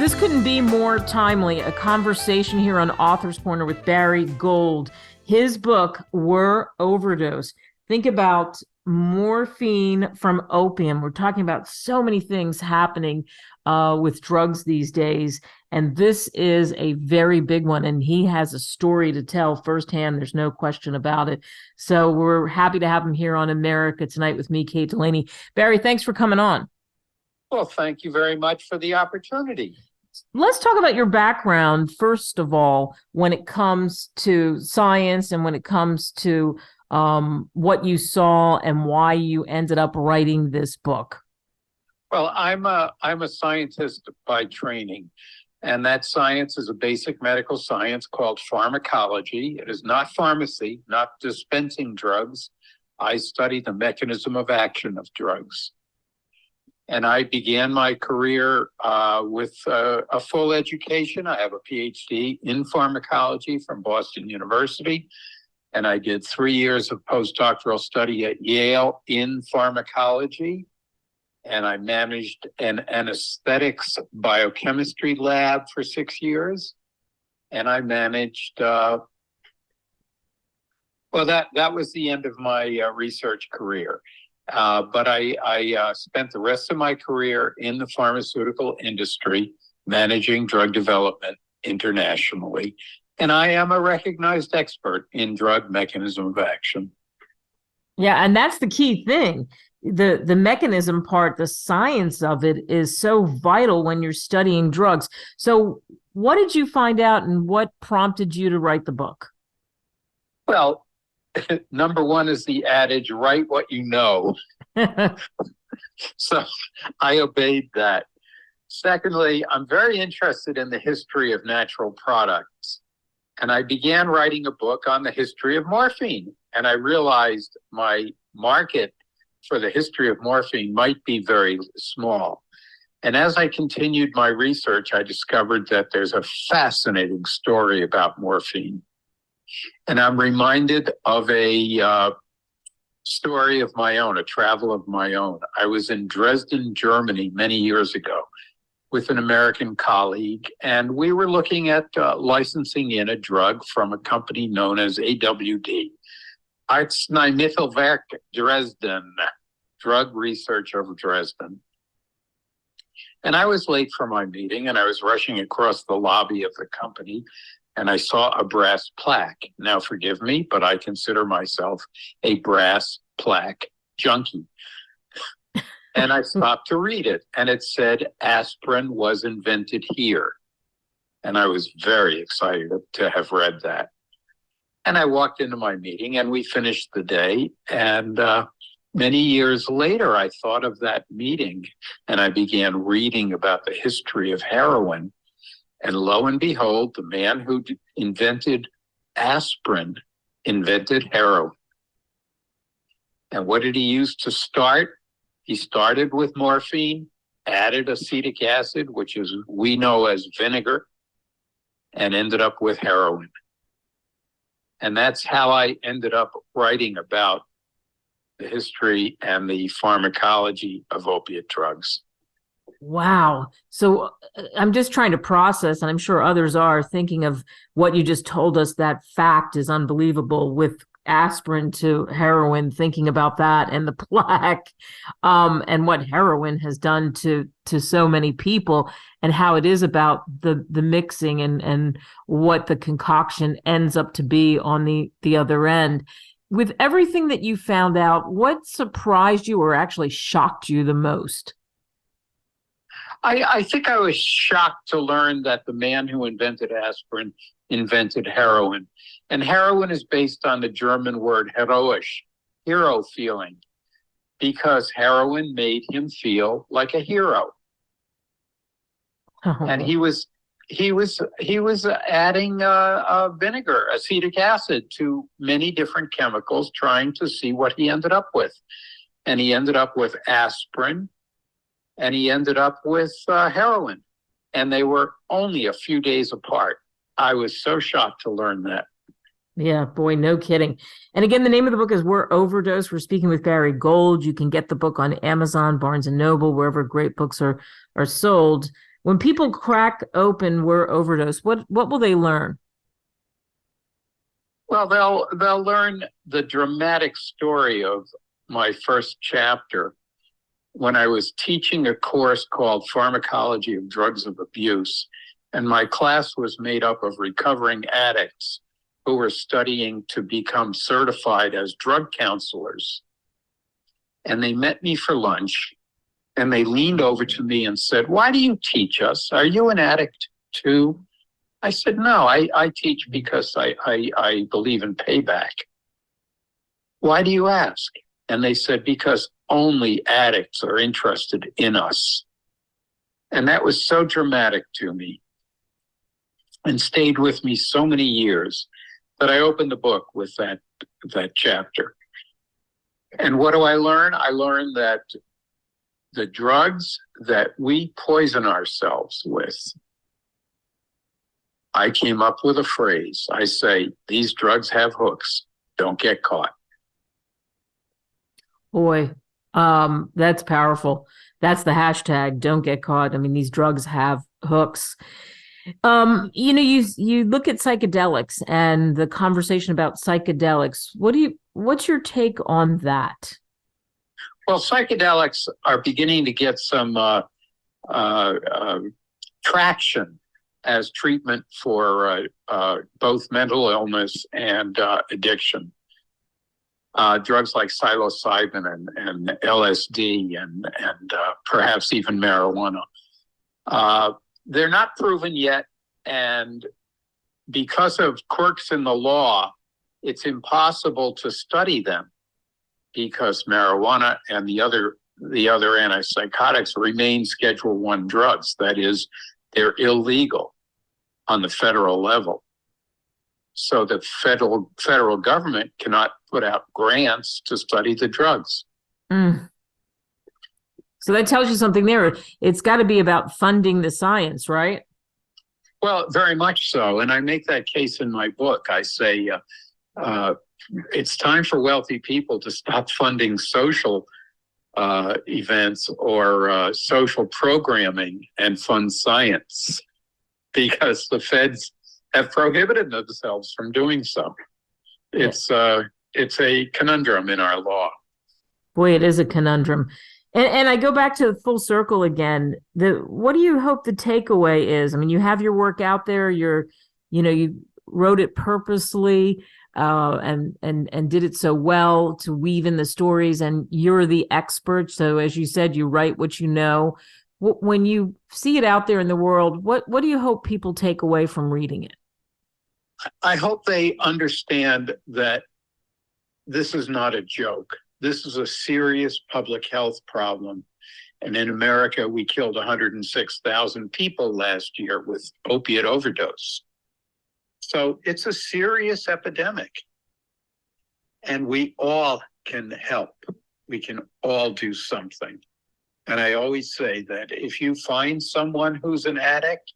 This couldn't be more timely. A conversation here on Author's Corner with Barry Gold. His book, We're Overdosed. Think about morphine from opium. We're talking about so many things happening with drugs these days. And this is a very big one. And he has a story to tell firsthand. There's no question about it. So we're happy to have him here on America Tonight with me, Kate Delaney. Barry, thanks for coming on. Well, thank you very much for the opportunity. Let's talk about your background, first of all, when it comes to science and when it comes to what you saw and why you ended up writing this book. Well, I'm a scientist by training, and that science is a basic medical science called pharmacology. It is not pharmacy, not dispensing drugs. I study the mechanism of action of drugs. And I began my career with a full education. I have a PhD in pharmacology from Boston University, and I did 3 years of postdoctoral study at Yale in pharmacology. And I managed an anesthetics biochemistry lab for 6 years. And I managed, that was the end of my research career. But I spent the rest of my career in the pharmaceutical industry, managing drug development internationally. And I am a recognized expert in drug mechanism of action. Yeah, and that's the key thing. The mechanism part, the science of it is so vital when you're studying drugs. So what did you find out and what prompted you to write the book? Well, number one is the adage, write what you know. So I obeyed that. Secondly, I'm very interested in the history of natural products. And I began writing a book on the history of morphine. And I realized my market for the history of morphine might be very small. And as I continued my research, I discovered that there's a fascinating story about morphine. And I'm reminded of a story of my own, a travel of my own. I was in Dresden, Germany, many years ago with an American colleague, and we were looking at licensing in a drug from a company known as AWD, Arzneimittelwerk Dresden, Drug Research of Dresden. And I was late for my meeting, and I was rushing across the lobby of the company, and I saw a brass plaque. Now, forgive me, but I consider myself a brass plaque junkie. And I stopped to read it, and it said, aspirin was invented here. And I was very excited to have read that. And I walked into my meeting, and we finished the day. And many years later, I thought of that meeting, and I began reading about the history of heroin. And lo and behold, the man who invented aspirin invented heroin. And what did he use to start? He started with morphine, added acetic acid, which is we know as vinegar, and ended up with heroin. And that's how I ended up writing about the history and the pharmacology of opiate drugs. Wow. So I'm just trying to process, and I'm sure others are thinking of what you just told us. That fact is unbelievable with aspirin to heroin, thinking about that and the plaque and what heroin has done to so many people and how it is about the mixing and what the concoction ends up to be on the other end. With everything that you found out, what surprised you or actually shocked you the most? I think I was shocked to learn that the man who invented aspirin invented heroin. And heroin is based on the German word heroisch, hero feeling, because heroin made him feel like a hero. And he was adding vinegar, acetic acid to many different chemicals, trying to see what he ended up with. And he ended up with aspirin, and he ended up with heroin. And they were only a few days apart. I was so shocked to learn that. Yeah, boy, no kidding. And again, the name of the book is We're Overdosed. We're speaking with Barry Gold. You can get the book on Amazon, Barnes & Noble, wherever great books are sold. When people crack open We're Overdosed, what will they learn? Well, they'll learn the dramatic story of my first chapter when I was teaching a course called Pharmacology of Drugs of Abuse. And my class was made up of recovering addicts who were studying to become certified as drug counselors. And they met me for lunch and they leaned over to me and said, "Why do you teach us? Are you an addict too?" I said, "No, I teach because I believe in payback." "Why do you ask?" And they said, "Because only addicts are interested in us." And that was so dramatic to me and stayed with me so many years that I opened the book with that chapter. And what do I learn? I learned that the drugs that we poison ourselves with, I came up with a phrase. I say, these drugs have hooks. Don't get caught. Boy, that's powerful. That's the hashtag, don't get caught. I mean, these drugs have hooks. You look at psychedelics and the conversation about psychedelics. What's your take on that? Well, psychedelics are beginning to get some traction as treatment for both mental illness and addiction. Drugs like psilocybin and LSD and perhaps even marijuana. They're not proven yet, and because of quirks in the law, it's impossible to study them because marijuana and the other antipsychotics remain Schedule I drugs. That is, they're illegal on the federal level. So the federal government cannot put out grants to study the drugs. Mm. So that tells you something there. It's got to be about funding the science, right? Well, very much so. And I make that case in my book. I say it's time for wealthy people to stop funding social events or social programming and fund science, because the feds have prohibited themselves from doing so. It's a conundrum in our law. Boy, it is a conundrum. And I go back to full circle again. What do you hope the takeaway is? I mean, you have your work out there. You wrote it purposely and did it so well to weave in the stories. And you're the expert. So as you said, you write what you know. When you see it out there in the world, what do you hope people take away from reading it? I hope they understand that this is not a joke. This is a serious public health problem. And in America, we killed 106,000 people last year with opiate overdose. So it's a serious epidemic. And we all can help. We can all do something. And I always say that if you find someone who's an addict,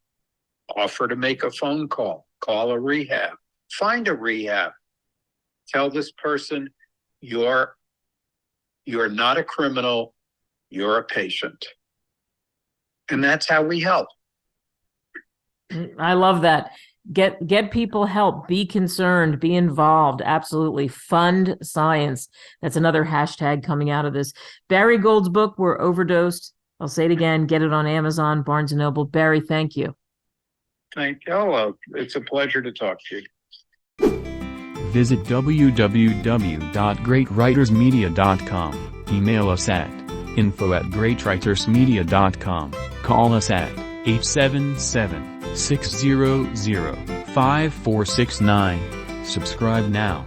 offer to make a phone call, call a rehab, find a rehab. Tell this person, you're not a criminal, you're a patient. And that's how we help. I love that. Get people help, be concerned, be involved. Absolutely. Fund science. That's another hashtag coming out of this. Barry Gold's book, We're Overdosed. I'll say it again, get it on Amazon, Barnes & Noble. Barry, thank you. Thank you. Oh, it's a pleasure to talk to you. Visit www.greatwritersmedia.com. Email us at info@greatwritersmedia.com. Call us at 877-600-5469. Subscribe now.